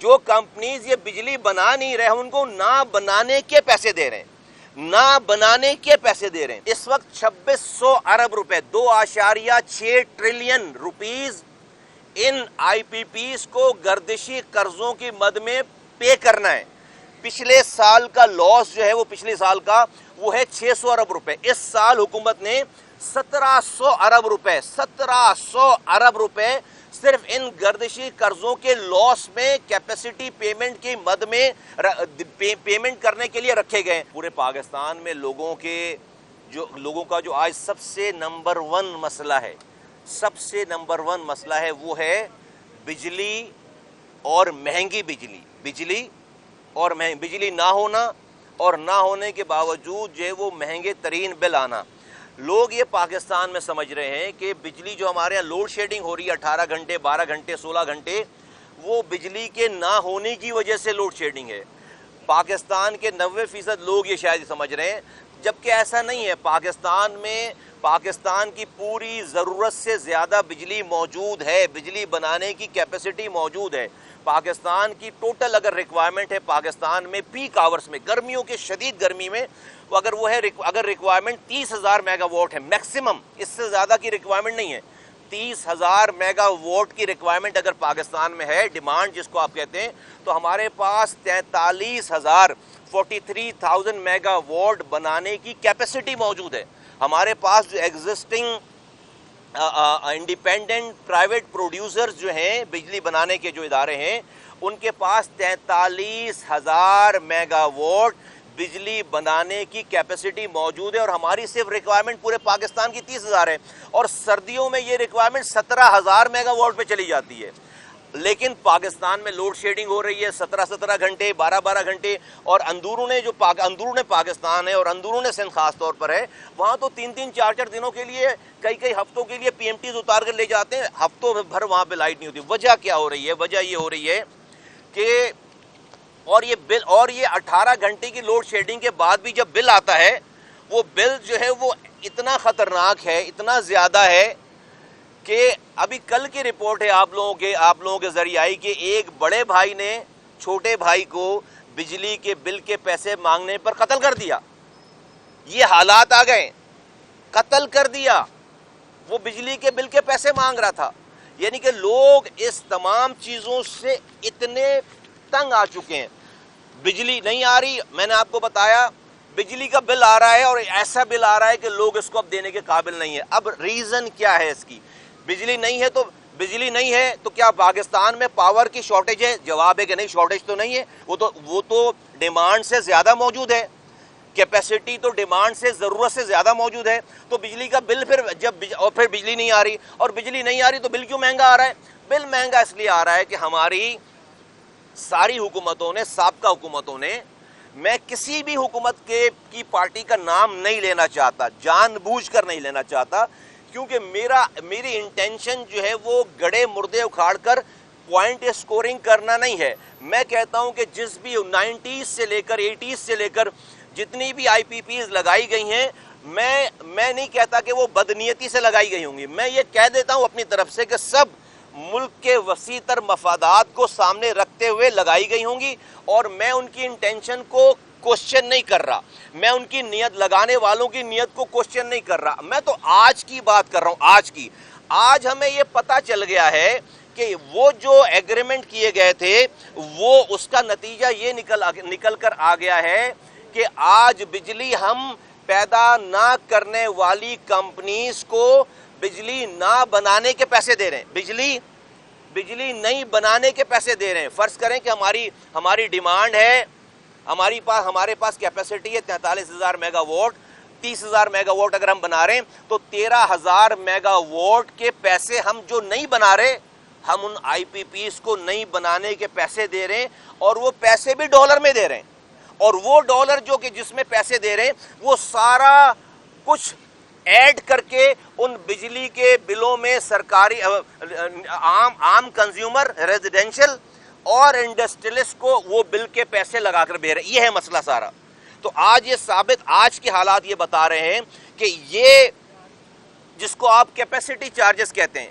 جو کمپنیز یہ بجلی بنا نہیں رہے ہم ان کو نہ بنانے کے پیسے دے رہے ہیں، نہ بنانے کے پیسے دے رہے ہیں۔ اس وقت 2600 ارب روپے 2.6 ٹریلین روپیز ان آئی پی پیز کو گردشی قرضوں کی مد میں پے کرنا ہے۔ پچھلے سال کا لاس جو ہے وہ پچھلے سال کا وہ ہے 600 ارب روپے۔ اس سال حکومت نے 1700 ارب روپے صرف ان گردشی قرضوں کے لاس میں کیپیسٹی پیمنٹ کی مد میں پیمنٹ کرنے کے لیے رکھے گئے۔ پورے پاکستان میں لوگوں کا جو آج سب سے نمبر 1 مسئلہ ہے وہ ہے بجلی اور مہنگی بجلی نہ ہونا اور نہ ہونے کے باوجود جو ہے وہ مہنگے ترین بل آنا۔ لوگ یہ پاکستان میں سمجھ رہے ہیں کہ بجلی جو ہمارے یہاں لوڈ شیڈنگ ہو رہی ہے 18 گھنٹے 12 گھنٹے 16 گھنٹے وہ بجلی کے نہ ہونے کی وجہ سے لوڈ شیڈنگ ہے۔ پاکستان کے 90% لوگ یہ شاید سمجھ رہے ہیں، جبکہ ایسا نہیں ہے۔ پاکستان کی پوری ضرورت سے زیادہ بجلی موجود ہے، بجلی بنانے کی کیپیسٹی موجود ہے۔ پاکستان کی ٹوٹل اگر ریکوائرمنٹ ہے پاکستان میں پیک آورز میں، گرمیوں کے شدید گرمی میں اگر ریکوائرمنٹ 30,000 میگا واٹ ہے میکسیمم، اس سے زیادہ کی ریکوائرمنٹ نہیں ہے، 30,000 میگا واٹ کی ریکوائرمنٹ اگر پاکستان میں ہے، ڈیمانڈ جس کو آپ کہتے ہیں، تو ہمارے پاس 43,000 میگا واٹ بنانے کی کیپیسٹی موجود ہے۔ ہمارے پاس جو ایگزسٹنگ انڈیپینڈنٹ پرائیویٹ پروڈیوسرز جو ہیں بجلی بنانے کے جو ادارے ہیں ان کے پاس 43,000 میگا واٹ بجلی بنانے کی کیپیسٹی موجود ہے، اور ہماری صرف ریکوائرمنٹ پورے پاکستان کی 30,000 ہے، اور سردیوں میں یہ ریکوائرمنٹ 17,000 میگا واٹ پہ چلی جاتی ہے۔ لیکن پاکستان میں لوڈ شیڈنگ ہو رہی ہے 17 گھنٹے 12 گھنٹے، اور اندرون پاکستان ہے اور اندرون سندھ خاص طور پر ہے، وہاں تو 3 4 دنوں کے لیے کئی ہفتوں کے لیے پی ایم ٹیز اتار کر لے جاتے ہیں، ہفتوں بھر وہاں پہ لائٹ نہیں ہوتی۔ وجہ کیا ہو رہی ہے؟ وجہ یہ ہو رہی ہے کہ اور یہ 18 گھنٹے کی لوڈ شیڈنگ کے بعد بھی جب بل آتا ہے وہ بل جو ہے وہ اتنا خطرناک ہے، اتنا زیادہ ہے کہ ابھی کل کی رپورٹ ہے آپ لوگوں کے ذریعے آئی کہ ایک بڑے بھائی نے چھوٹے بھائی کو بجلی کے بل کے پیسے مانگنے پر قتل کر دیا۔ یہ حالات آ گئے، قتل کر دیا، وہ بجلی کے بل کے پیسے مانگ رہا تھا۔ یعنی کہ لوگ اس تمام چیزوں سے اتنے تنگ آ چکے ہیں۔ بجلی نہیں آ رہی، میں نے آپ کو بتایا بجلی کا بل آ رہا ہے اور ایسا بل آ رہا ہے کہ لوگ اس کو اب دینے کے قابل نہیں ہے۔ اب ریزن کیا ہے اس کی؟ بجلی نہیں ہے تو کیا پاکستان میں پاور کی شارٹیج ہے؟ جواب ہے کہ نہیں، شارٹیج تو نہیں ہے، وہ تو ڈیمانڈ سے زیادہ موجود ہے، کیپیسٹی تو ڈیمانڈ سے ضرورت سے زیادہ موجود ہے۔ تو بجلی کا بل پھر بجلی نہیں آ رہی، اور بجلی نہیں آ رہی تو بل کیوں مہنگا آ رہا ہے؟ بل مہنگا اس لیے آ رہا ہے کہ ہماری ساری حکومتوں نے، سابقہ حکومتوں نے، میں کسی بھی حکومت کی پارٹی کا نام نہیں لینا چاہتا، جان بوجھ کر نہیں لینا چاہتا، کیونکہ میری انٹینشن جو ہے وہ گڑے مردے اکھاڑ کر پوائنٹ اسکورنگ کرنا نہیں ہے۔ میں کہتا ہوں کہ جس بھی 90s سے لے کر 80s سے لے کر جتنی بھی آئی پی پیز لگائی گئی ہیں، میں نہیں کہتا کہ وہ بدنیتی سے لگائی گئی ہوں گی، میں یہ کہہ دیتا ہوں اپنی طرف سے کہ سب ملک کے وسیع تر مفادات کو سامنے رکھتے ہوئے لگائی گئی ہوں گی، اور میں ان کی انٹینشن کو کوشچن نہیں کر رہا، میں ان کی نیت، لگانے والوں کی نیت کو کوشچن نہیں کر رہا، میں تو آج کی بات کر رہا ہوں۔ آج ہمیں یہ پتا چل گیا ہے کہ وہ جو ایگریمنٹ کیے گئے تھے وہ اس کا نتیجہ یہ نکل کر آ گیا ہے کہ آج بجلی ہم پیدا نہ کرنے والی کمپنیز کو بجلی نہ بنانے کے پیسے دے رہے ہیں، بجلی نہیں بنانے کے پیسے دے رہے ہیں۔ فرض کریں کہ ہماری ڈیمانڈ ہے، ہمارے پاس کیپیسٹی ہے 43,000 میگا واٹ، 30,000 میگا واٹ اگر ہم بنا رہے ہیں تو 13,000 میگا واٹ کے پیسے ہم جو نہیں بنا رہے، ہم ان آئی پی پیز کو نہیں بنانے کے پیسے دے رہے ہیں، اور وہ پیسے بھی ڈالر میں دے رہے ہیں، اور وہ ڈالر جو کہ جس میں پیسے دے رہے ہیں وہ سارا کچھ ایڈ کر کے ان بجلی کے بلوں میں سرکاری عام کنزیومر ریزیڈینشل اور انڈسٹریلسٹ کو وہ بل کے پیسے لگا کر دے رہے ہیں۔ یہ ہے مسئلہ سارا۔ تو آج کے حالات یہ بتا رہے ہیں کہ یہ جس کو آپ کیپیسٹی چارجز کہتے ہیں،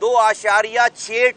2.6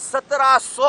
1700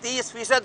30%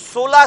16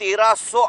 1300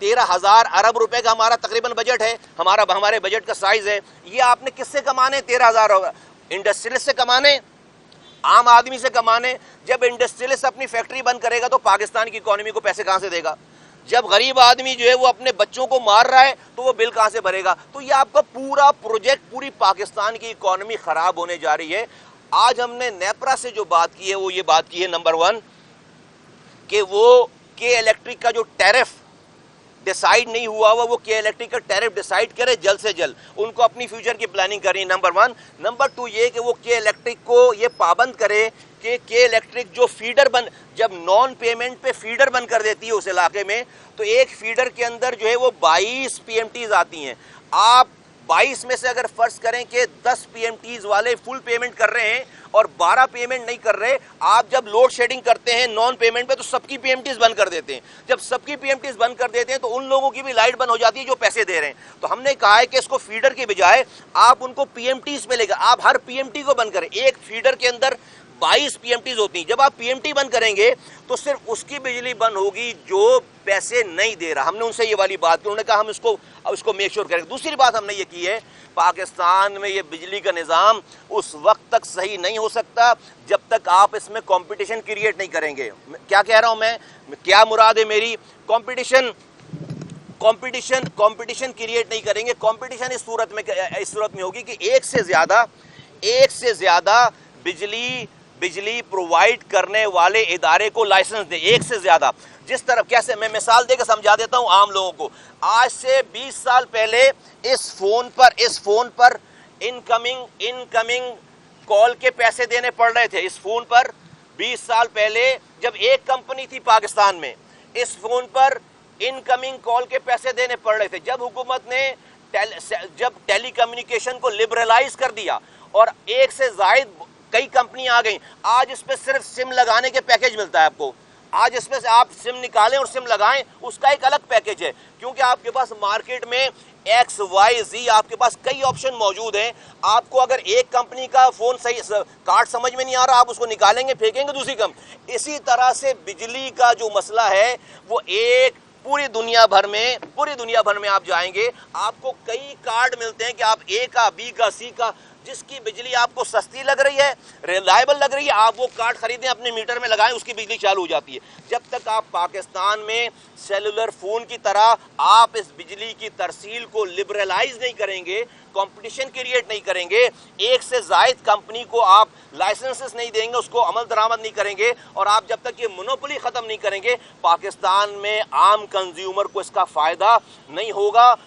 13,000 ارب روپے کا ہمارا تقریباً بجٹ ہے، ہمارے بجٹ کا سائز ہے. یہ آپ نے کس سے کمانے؟ 13,000 انڈسٹریلسٹ سے کمانے، عام آدمی سے کمانے. جب انڈسٹریلسٹ اپنی فیکٹری بند کرے گا تو پاکستان کی اکانومی کو پیسے کہاں سے دے گا؟ جب غریب آدمی جو ہے وہ اپنے بچوں کو مار رہا ہے تو وہ بل کہاں سے بھرے گا؟ تو یہ آپ کا پورا پروجیکٹ، پوری پاکستان کی اکانومی خراب ہونے جا رہی ہے. آج ہم نے نیپرا سے جو بات کی ہے وہ یہ بات کی ہے نمبر 1 کہ وہ کے الیکٹرک کا جو ٹیرف ڈیسائیڈ نہیں ہوا وہ کے الیکٹرک کا ٹیرف ڈیسائیڈ کرے جلد سے جلد. ان کو اپنی فیوچر کی پلاننگ کرنی ہے نمبر 1. نمبر 2 یہ کہ وہ کے الیکٹرک کو یہ پابند کرے کہ کے الیکٹرک جو فیڈر جب نان پیمنٹ پہ فیڈر بند کر دیتی ہے اس علاقے میں تو ایک فیڈر کے اندر جو ہے وہ 22 پی ایم ٹیز آتی ہیں. آپ 22 میں سے اگر فرض کریں کہ 10 پی ایم ٹیز والے فل پیمنٹ کر رہے ہیں اور 12 پیمنٹ نہیں کر رہے، آپ جب لوڈ شیڈنگ کرتے ہیں نان پیمنٹ پہ تو سب کی پی ایم ٹیز بند کر دیتے ہیں. جب سب کی پی ایم ٹیز بند کر دیتے ہیں تو ان لوگوں کی بھی لائٹ بند ہو جاتی ہے جو پیسے دے رہے ہیں. تو ہم نے کہا ہے کہ اس کو فیڈر کے بجائے آپ ان کو پی ایم ٹیز پہ لے کر آپ ہر پی ایم ٹی کو بند کریں. ایک فیڈر کے اندر 22 پی ایم ٹیز ہوتی ہیں. جب آپ پی ایم ٹی بند کریں گے تو صرف اس کی بجلی بند ہوگی جو پیسے نہیں دے رہا. ہم نے ان سے یہ والی بات کی، انہوں نے کہا ہم اس کو میک شور کریں گے. دوسری بات ہم نے یہ کی ہے، پاکستان میں یہ بجلی کا نظام اس وقت تک صحیح نہیں ہو سکتا جب تک آپ اس میں کمپٹیشن کریٹ نہیں کریں گے. کیا کہہ رہا ہوں میں، کیا مراد ہے میری؟ کمپٹیشن کریٹ نہیں کریں گے. کمپٹیشن اس صورت میں ہوگی کہ ایک سے زیادہ بجلی پرووائڈ کرنے والے ادارے کو لائسنس دیں، ایک سے زیادہ. جس طرح کیسے، میں مثال دے کے سمجھا دیتا ہوں عام لوگوں کو. آج سے 20 سال پہلے اس فون پر انکمنگ کال کے پیسے دینے پڑ رہے تھے. اس فون پر 20 سال پہلے جب ایک کمپنی تھی پاکستان میں، اس فون پر انکمنگ کال کے پیسے دینے پڑ رہے تھے. جب حکومت نے جب ٹیلی کمیونیکیشن کو لبرلائز کر دیا اور ایک سے زائد کئی کمپنی آ گئیں، آج اس پہ صرف سم لگانے کے پیکج ملتا ہے آپ کو. آج اس میں سے آپ سم نکالیں اور سم لگائیں، اس کا ایک الگ پیکج ہے، کیونکہ آپ کے پاس مارکیٹ میں ایکس وائی زی آپ کے پاس کئی آپشن موجود ہیں. آپ کو اگر ایک کمپنی کا فون صحیح کارڈ سمجھ میں نہیں آ رہا، آپ اس کو نکالیں گے پھینکیں گے دوسری اسی طرح سے بجلی کا جو مسئلہ ہے وہ پوری دنیا بھر میں آپ جائیں گے، آپ کو کئی کارڈ ملتے ہیں کہ آپ اے کا، بی کا، سی کا، جس کی بجلی آپ کو سستی لگ رہی ہے، ریلائبل لگ رہی ہے، آپ وہ کارڈ خریدیں، اپنے میٹر میں لگائیں، اس کی بجلی چالو ہو جاتی ہے. جب تک آپ پاکستان میں سیلولر فون کی طرح آپ اس بجلی کی ترسیل کو لبرلائز نہیں کریں گے، کمپٹیشن کریٹ نہیں کریں گے، ایک سے زائد کمپنی کو آپ لائسنسز نہیں دیں گے، اس کو عمل درآمد نہیں کریں گے، اور آپ جب تک یہ مونوپولی ختم نہیں کریں گے، پاکستان میں عام کنزیومر کو اس کا فائدہ نہیں ہوگا.